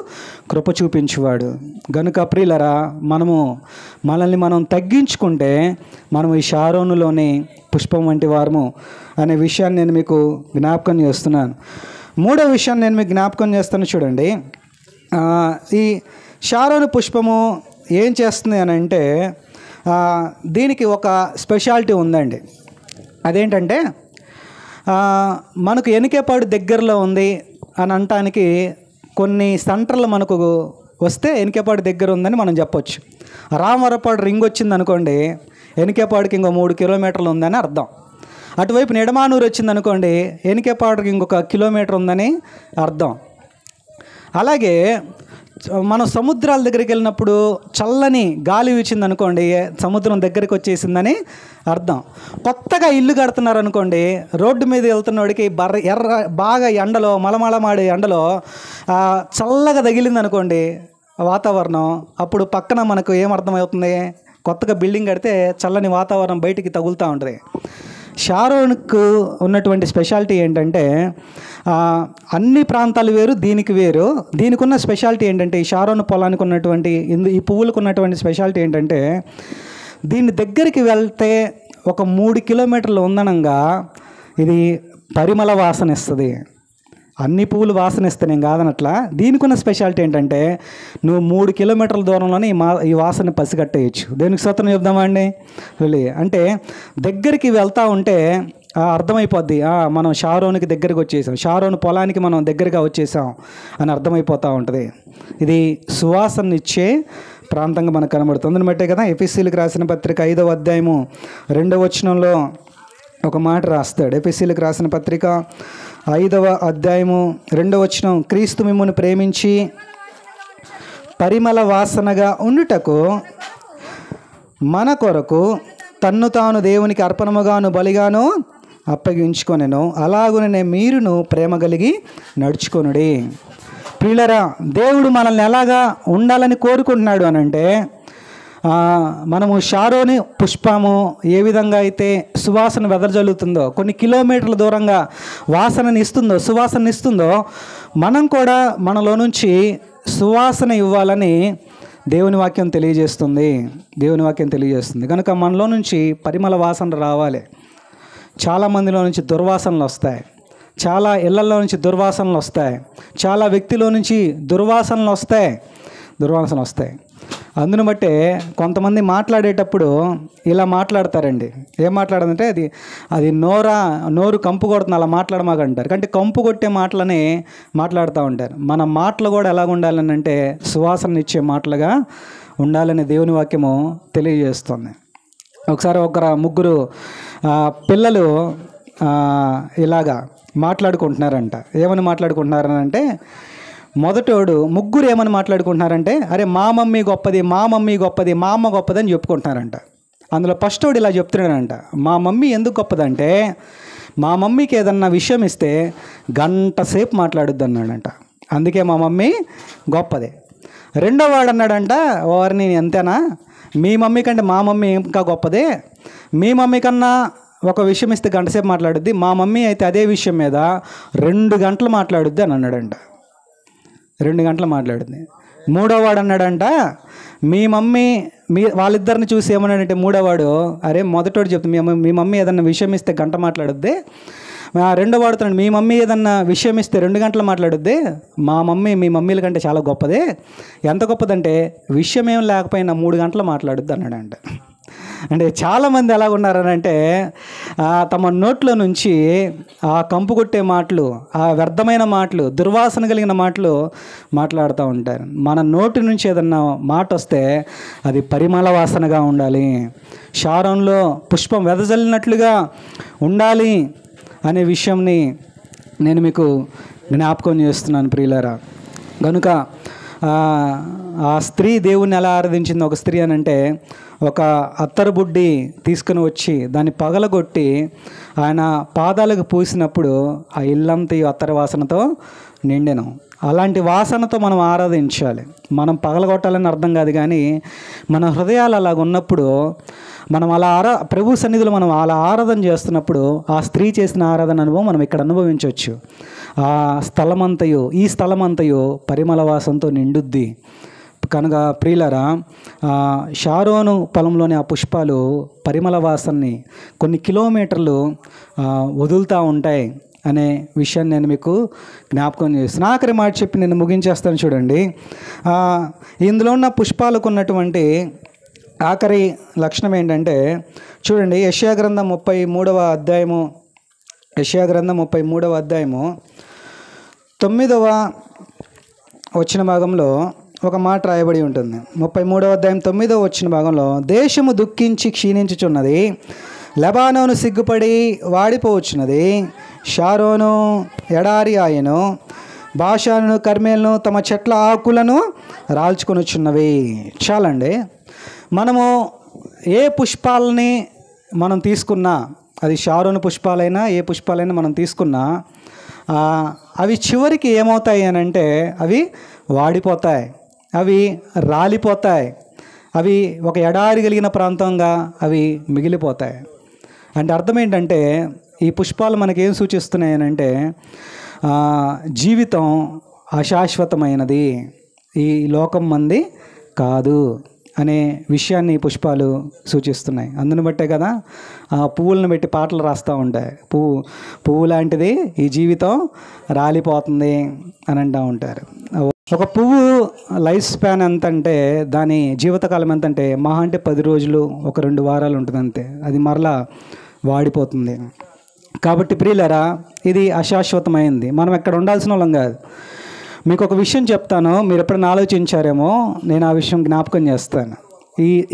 కృప చూపించేవాడు. గనుక ప్రియులరా, మనల్ని మనం తగ్గించుకుంటే మనం ఈ షారోనులోని పుష్పం వంటి వారము అనే విషయాన్ని నేను మీకు జ్ఞాపకం చేస్తున్నాను. మూడో విషయాన్ని నేను మీకు జ్ఞాపకం చేస్తాను. చూడండి, ఈ షారోను పుష్పము ఏం చేస్తుంది అని అంటే, దీనికి ఒక స్పెషాలిటీ ఉందండి. అదేంటంటే, మనకు ఎనికేపాడు దగ్గరలో ఉంది అని అనటానికి కొన్ని సెంటర్లు మనకు వస్తే ఎనికేపాడు దగ్గర ఉందని మనం చెప్పొచ్చు. రామవరపాడు రింగ్ వచ్చింది అనుకోండి, ఎనికేపాడుకి ఇంకో 3 కిలోమీటర్లు ఉందని అర్థం. అటువైపు నిడమానూరు వచ్చిందనుకోండి, ఎనికేపాడుకి ఇంకొక కిలోమీటర్ ఉందని అర్థం. అలాగే మనం సముద్రాల దగ్గరికి వెళ్ళినప్పుడు చల్లని గాలి వీచిందనుకోండి, సముద్రం దగ్గరికి వచ్చేసిందని అర్థం. కొత్తగా ఇల్లు కడుతున్నారు అనుకోండి, రోడ్డు మీద వెళ్తున్నోడికి బాగా ఎండలో మలమలమాడే ఎండలో చల్లగా తగిలింది అనుకోండి వాతావరణం, అప్పుడు పక్కన మనకు ఏమర్థమవుతుంది? కొత్తగా బిల్డింగ్ కడితే చల్లని వాతావరణం బయటికి తగులుతూ ఉంటుంది. షారోన్కు ఉన్నటువంటి స్పెషాలిటీ ఏంటంటే, అన్ని ప్రాంతాలు వేరు, దీనికి వేరు. దీనికి ఉన్న స్పెషాలిటీ ఏంటంటే, ఈ షారోన్ పొలానికి ఉన్నటువంటి ఈ పువ్వులకు ఉన్నటువంటి స్పెషాలిటీ ఏంటంటే, దీని దగ్గరికి వెళ్తే ఒక 3 కిలోమీటర్లు ఉందనంగా ఇది పరిమళ వాసన ఇస్తుంది. అన్ని పువ్వులు వాసన ఇస్తే నేను కాదనట్లా. దీనికి ఉన్న స్పెషాలిటీ ఏంటంటే, నువ్వు 3 కిలోమీటర్ల దూరంలోనే ఈ వాసన పసిగట్టేయచ్చు. దేనికి స్తోత్రం చెప్దామా అండి? అంటే దగ్గరికి వెళ్తూ ఉంటే అర్థమైపోద్ది, మనం షారోన్కి దగ్గరికి వచ్చేసాం, షారోన్ పొలానికి మనం దగ్గరగా వచ్చేసాం అని అర్థమైపోతూ ఉంటుంది. ఇది సువాసన ఇచ్చే ప్రాంతంగా మనకు కనబడుతుంది. అందుని బట్టే కదా ఎఫెసీయులకు రాసిన పత్రిక 5వ అధ్యాయము 2వ వచనంలో ఒక మాట రాస్తాడు. ఎఫెసీయులకు రాసిన పత్రిక 5వ అధ్యాయము 2వ వచనం, క్రీస్తు మిమ్మును ప్రేమించి పరిమళ వాసనగా ఉండుటకు మన కొరకు తన్ను తాను దేవునికి అర్పణముగాను బలిగాను అప్పగించుకొనెను, అలాగునే మీరును ప్రేమ కలిగి నడుచుకొనుడి. ప్రియులారా, దేవుడు మనల్ని ఎలాగా ఉండాలని కోరుకుంటున్నాడు అనంటే, మనము షారోని పుష్పము ఏ విధంగా అయితే సువాసన వెదజల్లుతుందో, కొన్ని కిలోమీటర్ల దూరంగా సువాసన ఇస్తుందో, మనం కూడా మనలో నుంచి సువాసన ఇవ్వాలని దేవుని వాక్యం తెలియజేస్తుంది. కనుక మనలో నుంచి పరిమళ వాసన రావాలి. చాలామందిలో నుంచి దుర్వాసనలు వస్తాయి, చాలా ఇళ్లలో నుంచి దుర్వాసనలు వస్తాయి, చాలా వ్యక్తిలో నుంచి దుర్వాసనలు వస్తాయి. అందును బట్టే కొంతమంది మాట్లాడేటప్పుడు ఇలా మాట్లాడతారండి. ఏం మాట్లాడదంటే, అది నోరు కంపు కొడుతుంది, అలా మాట్లాడమాకంటారు. అంటే కంపు కొట్టే మాటలని మాట్లాడుతూ ఉంటారు. మన మాటలు కూడా ఎలాగ ఉండాలని అంటే సువాసన ఇచ్చే మాటలుగా ఉండాలని దేవుని వాక్యము తెలియజేస్తుంది. ఒకసారి ముగ్గురు పిల్లలు ఇలాగా మాట్లాడుకుంటున్నారంట. ఏమని మాట్లాడుకుంటున్నారనంటే, ముగ్గురు ఏమని మాట్లాడుకుంటున్నారంటే, అరే మా మమ్మీ గొప్పది, మా అమ్మ గొప్పది అని చెప్పుకుంటున్నారంట. అందులో ఫస్టోడు ఇలా చెప్తున్నాడంట, మా మమ్మీ ఎందుకు గొప్పదంటే, మా మమ్మీకి ఏదన్నా విషయం ఇస్తే గంట సేపు మాట్లాడుద్ది అన్నాడంట, అందుకే మా మమ్మీ గొప్పది. రెండో వాడు అన్నాడంట, వారిని ఎంతేనా, మీ మమ్మీ కంటే మా మమ్మీ ఇంకా గొప్పదే, మీ మమ్మీ కన్నా ఒక విషయం ఇస్తే గంట సేపు మాట్లాడుద్ది, మా మమ్మీ అయితే అదే విషయం మీద 2 గంటలు మాట్లాడుద్ది అని అన్నాడంట. 2 గంటలు మాట్లాడింది. మూడో వాడు అన్నాడంట, వాళ్ళిద్దరిని చూసి ఏమన్నాడంటే మూడోవాడు, అరే మొదటోడు చెప్తుంది మీ మమ్మీ ఏదన్నా విషయం ఇస్తే గంట మాట్లాడుద్ది, రెండో వాడుతున్నాడు మీ మమ్మీ ఏదన్నా విషయం ఇస్తే 2 గంటలు మాట్లాడుద్ది, మా మమ్మీ మీ మమ్మీల కంటే చాలా గొప్పదే. ఎంత గొప్పదంటే విషయం ఏం లేకపోయినా 3 గంటలు మాట్లాడుద్ది అన్నాడంట. అంటే చాలామంది ఎలా ఉన్నారనంటే, తమ నోట్లో నుంచి ఆ కంపు కొట్టే మాటలు, ఆ వ్యర్థమైన మాటలు, దుర్వాసన కలిగిన మాటలు మాట్లాడుతూ ఉంటారు. మన నోటి నుంచి ఏదన్నా మాట వస్తే అది పరిమళ వాసనగా ఉండాలి, షారోన్లో పుష్పం వెదజల్లినట్లుగా ఉండాలి అనే విషయంని నేను మీకు జ్ఞాపకం చేస్తున్నాను ప్రియులారా. కనుక ఆ స్త్రీ దేవుణ్ణి ఎలా ఆరాధించింది, ఒక స్త్రీ అని అంటే, ఒక అత్తరు బుడ్డి తీసుకుని వచ్చి దాన్ని పగలగొట్టి ఆయన పాదాలకు పూసినప్పుడు ఆ ఇల్లంతా ఈ అత్తరు వాసనతో నిండెను. అలాంటి వాసనతో మనం ఆరాధించాలి. మనం పగలగొట్టాలని అర్థం కాదు, కానీ మన హృదయాలు అలాగ ఉన్నప్పుడు మనం ప్రభు సన్నిధిలో మనం అలా ఆరాధన చేస్తున్నప్పుడు ఆ స్త్రీ చేసిన ఆరాధన అనుభవం మనం ఇక్కడ అనుభవించవచ్చు. ఈ స్థలమంతయు పరిమళ వాసనతో నిండుద్ది. కనుక ప్రియులారా, షారోను పొలంలోని ఆ పుష్పాలు పరిమళ వాసనని కొన్ని కిలోమీటర్లు వదులుతూ ఉంటాయి అనే విషయాన్ని నేను మీకు జ్ఞాపకం చేస్తాను. ఆఖరి మాట చెప్పి నేను ముగించేస్తాను. చూడండి, ఇందులో ఉన్న పుష్పాలకు ఉన్నటువంటి ఆఖరి లక్షణం ఏంటంటే, చూడండి, యెషయా గ్రంథం 33వ అధ్యాయము 9వ వచన భాగంలో ఒక మాట రాయబడి ఉంటుంది. 33వ అధ్యాయం 9వ వచ్చిన భాగంలో, దేశము దుఃఖించి క్షీణించుచున్నది, లెబానోను సిగ్గుపడి వాడిపోవచ్చున్నది, షారోను ఎడారి ఆయను, బాషాను కర్మేలను తమ చెట్ల ఆకులను రాల్చుకొనుచున్నవి. చాలండి. మనము ఏ పుష్పాలని మనం తీసుకున్నా, అది షారోను పుష్పాలైనా ఏ పుష్పాలైనా మనం తీసుకున్నా, అవి చివరికి ఏమవుతాయి అని అంటే అవి వాడిపోతాయి, అవి రాలిపోతాయి, అవి ఒక ఎడారి కలిగిన ప్రాంతంగా అవి మిగిలిపోతాయి. అంటే అర్థం ఏంటంటే ఈ పుష్పాలు మనకేం సూచిస్తున్నాయి అని అంటే జీవితం అశాశ్వతమైనది, ఈ లోకం మంది కాదు అనే విషయాన్ని పుష్పాలు సూచిస్తున్నాయి. అందుని బట్టే కదా ఆ పువ్వులను పెట్టి పాటలు రాస్తూ ఉంటాయి. పువ్వు లాంటిది ఈ జీవితం రాలిపోతుంది అని అంటూ ఉంటారు. ఒక పువ్వు లైఫ్ స్పాన్ ఎంత అంటే, దాని జీవితకాలం ఎంత అంటే మహా అంటే 10 రోజులు, ఒక 2 వారాలు ఉంటుంది అంతే, అది మరలా వాడిపోతుంది. కాబట్టి ప్రియులారా, ఇది అశాశ్వతమైంది. మనం ఎక్కడ ఉండాల్సిన వాళ్ళం కాదు. మీకు ఒక విషయం చెప్తాను, మీరు ఎప్పుడైనా ఆలోచించారేమో, నేను ఆ విషయం జ్ఞాపకం చేస్తాను.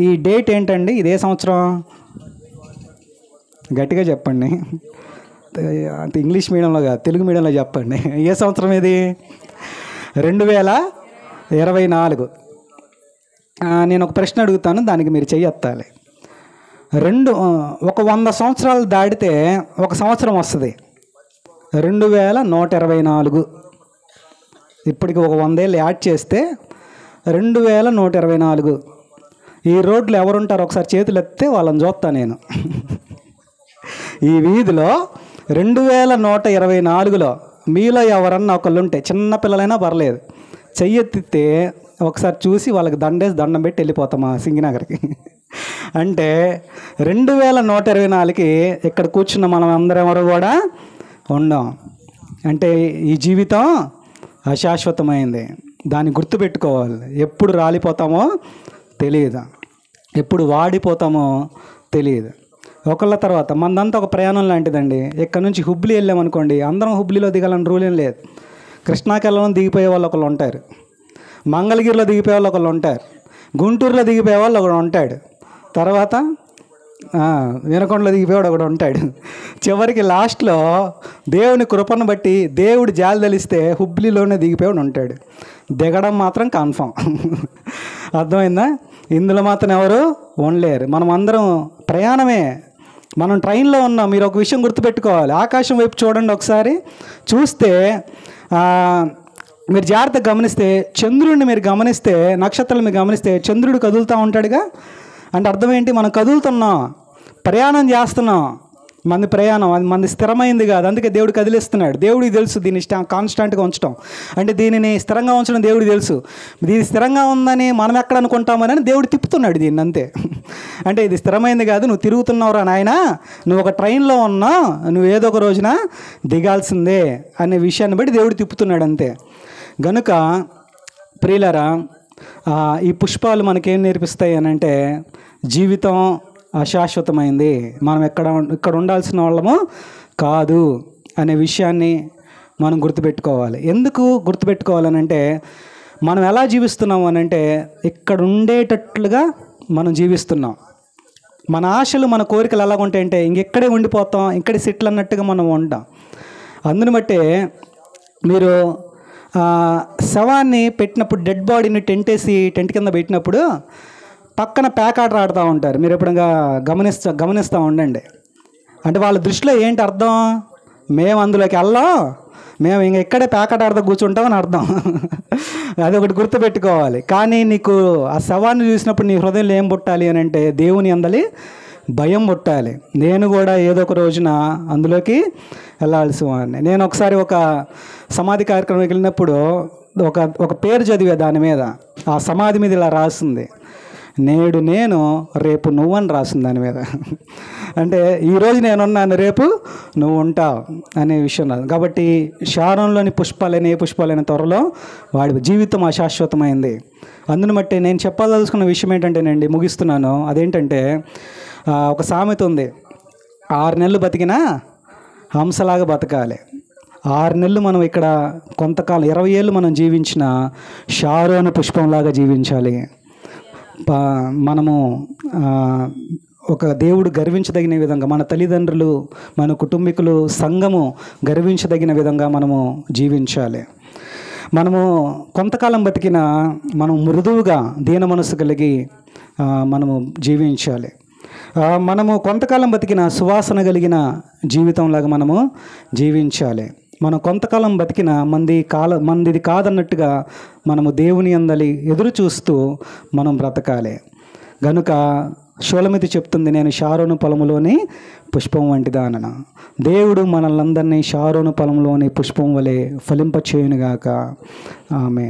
ఈ డేట్ ఏంటండి? ఇదే సంవత్సరం? గట్టిగా చెప్పండి. అంత ఇంగ్లీష్ మీడియంలో కాదు, తెలుగు మీడియంలో చెప్పండి. ఏ సంవత్సరం ఇది? 2024. నేను ఒక ప్రశ్న అడుగుతాను, దానికి మీరు చెయ్యెత్తాలి. ఒక 100 సంవత్సరాలు దాటితే ఒక సంవత్సరం వస్తుంది. 2124. ఇప్పటికి ఒక 100 ఏళ్ళు యాడ్ చేస్తే 2124. ఈ రోడ్లు ఎవరుంటారో ఒకసారి చేతులు ఎత్తే వాళ్ళని చూస్తా నేను. ఈ వీధిలో 2124లో మీలో ఎవరన్నా ఒకళ్ళు ఉంటే, చిన్న పిల్లలైనా పర్లేదు, చెయ్యెత్తితే ఒకసారి చూసి వాళ్ళకి దండం పెట్టి వెళ్ళిపోతామా సింగినగర్కి. అంటే 2124కి ఇక్కడ కూర్చున్న మనం అందరం ఎవరు కూడా ఉండం. అంటే ఈ జీవితం అశాశ్వతమైంది, దాన్ని గుర్తుపెట్టుకోవాలి. ఎప్పుడు రాలిపోతామో తెలియదు, ఎప్పుడు వాడిపోతామో తెలియదు. ఒకళ్ళ తర్వాత మనదంతా ఒక ప్రయాణం లాంటిదండి. ఇక్కడ నుంచి హుబ్లీ వెళ్ళామనుకోండి, అందరం హుబ్లీలో దిగాలని రూల్ ఏం లేదు. కృష్ణాకి వెళ్ళడం దిగిపోయే వాళ్ళు ఒకళ్ళు ఉంటారు, మంగళగిరిలో దిగిపోయే వాళ్ళు ఒకళ్ళు ఉంటారు, గుంటూరులో దిగిపోయే వాళ్ళు ఒకడు ఉంటాడు, తర్వాత వినకొండలో దిగిపోయాడు ఒకడు ఉంటాడు. చివరికి లాస్ట్లో దేవుని కృపను బట్టి దేవుడు జాలి తెలిస్తే హుబ్లీలోనే దిగిపోయాడు ఉంటాడు. దిగడం మాత్రం కన్ఫామ్. అర్థమైందా? ఇందులో మాత్రం ఎవరు ఉండలేరు. మనం అందరం ప్రయాణమే, మనం ట్రైన్లో ఉన్నాం. మీరు ఒక విషయం గుర్తుపెట్టుకోవాలి, ఆకాశం వైపు చూడండి ఒకసారి. చూస్తే మీరు జాగ్రత్తగా గమనిస్తే, చంద్రుడిని మీరు గమనిస్తే, నక్షత్రాలు మీరు గమనిస్తే, చంద్రుడు కదులుతూ ఉంటాడుగా. అంటే అర్థం ఏంటి? మనం కదులుతున్నాం, ప్రయాణం చేస్తున్నాం. మంది ప్రయాణం అది మంది స్థిరమైంది కాదు, అందుకే దేవుడు కదిలిస్తున్నాడు. దేవుడికి తెలుసు దీన్ని కాన్స్టాంట్గా ఉంచడం, అంటే దీనిని స్థిరంగా ఉంచడం దేవుడికి తెలుసు. దీని స్థిరంగా ఉందని మనం ఎక్కడ అనుకుంటామని దేవుడు తిప్పుతున్నాడు దీన్ని, అంతే. అంటే ఇది స్థిరమైంది కాదు, నువ్వు తిరుగుతున్నావురా నాయనా, నువ్వు ఒక ట్రైన్లో ఉన్నా, నువ్వు ఏదో ఒక రోజున దిగాల్సిందే అనే విషయాన్ని బట్టి దేవుడు తిప్పుతున్నాడు, అంతే. గనుక ప్రియులారా, ఈ పుష్పాలు మనకేం నేర్పిస్తాయి అని అంటే, జీవితం అశాశ్వతమైంది, మనం ఇక్కడ ఉండాల్సిన వాళ్ళము కాదు అనే విషయాన్ని మనం గుర్తుపెట్టుకోవాలి. ఎందుకు గుర్తుపెట్టుకోవాలనంటే, మనం ఎలా జీవిస్తున్నాము అని అంటే, ఇక్కడ ఉండేటట్లుగా మనం జీవిస్తున్నాం. మన ఆశలు మన కోరికలు ఎలాగ ఉంటాయంటే, ఇంకెక్కడే ఉండిపోతాం, ఇక్కడే సెటిల్ అన్నట్టుగా మనం ఉంటాం. అందుని బట్టే మీరు శవాన్ని పెట్టినప్పుడు, డెడ్ బాడీని టెంట్ కింద పెట్టినప్పుడు పక్కన ప్యాకాట ఆడుతూ ఉంటారు. మీరు ఎప్పుడైనా గమనిస్తూ ఉండండి. అంటే వాళ్ళ దృష్టిలో ఏంటి అర్థం? మేము అందులోకి వెళ్ళాం, మేము ఇంక ఇక్కడే ప్యాకాట ఆడుతూ కూర్చుంటామని అర్థం. అదొకటి గుర్తుపెట్టుకోవాలి. కానీ నీకు ఆ శవాన్ని చూసినప్పుడు నీ హృదయంలో ఏం పుట్టాలి అని అంటే, దేవుని అందలి భయం పుట్టాలి. నేను కూడా ఏదో ఒక రోజున అందులోకి వెళ్ళాల్సి వాడిని. నేను ఒకసారి ఒక సమాధి కార్యక్రమానికి వెళ్ళినప్పుడు ఒక పేరు చదివే, దాని మీద, ఆ సమాధి మీద ఇలా రాసింది, నేడు నేను రేపు నువ్వని రాసింది దాని మీద. అంటే ఈరోజు నేనున్నాను, రేపు నువ్వు ఉంటావు అనే విషయం రాదు. కాబట్టి శారంలోని పుష్పాలైన ఏ పుష్పాలైన త్వరలో వాడి జీవితం అశాశ్వతమైంది. అందుని బట్టి నేను చెప్పాల్సుకున్న విషయం ఏంటంటేనండి, ముగిస్తున్నాను, అదేంటంటే, ఒక సామెత ఉంది, 6 నెలలు బతికినా హంసలాగా బతకాలి. 6 నెలలు మనం ఇక్కడ కొంతకాలం 20 ఏళ్ళు మనం జీవించిన షారోను పుష్పంలాగా జీవించాలి. మనము ఒక దేవుడు గర్వించదగిన విధంగా, మన తల్లిదండ్రులు, మన కుటుంబీకులు, సంఘము గర్వించదగిన విధంగా మనము జీవించాలి. మనము కొంతకాలం బతికిన మనం మృదువుగా దీన మనసు కలిగి మనము జీవించాలి. మనము కొంతకాలం బతికిన సువాసన కలిగిన జీవితంలాగా మనము జీవించాలి. మనం కొంతకాలం బతికిన మందిది కాదన్నట్టుగా మనము దేవుని అందలి ఎదురు చూస్తూ మనం బ్రతకాలి. గనుక షూలమితి చెప్తుంది, నేను షారోను పొలంలోని పుష్పం వంటిదానన. దేవుడు మనల్ని అందరినీ షారోను పొలంలోని పుష్పం వలె ఫలింపచేయునుగాక. ఆమేన్.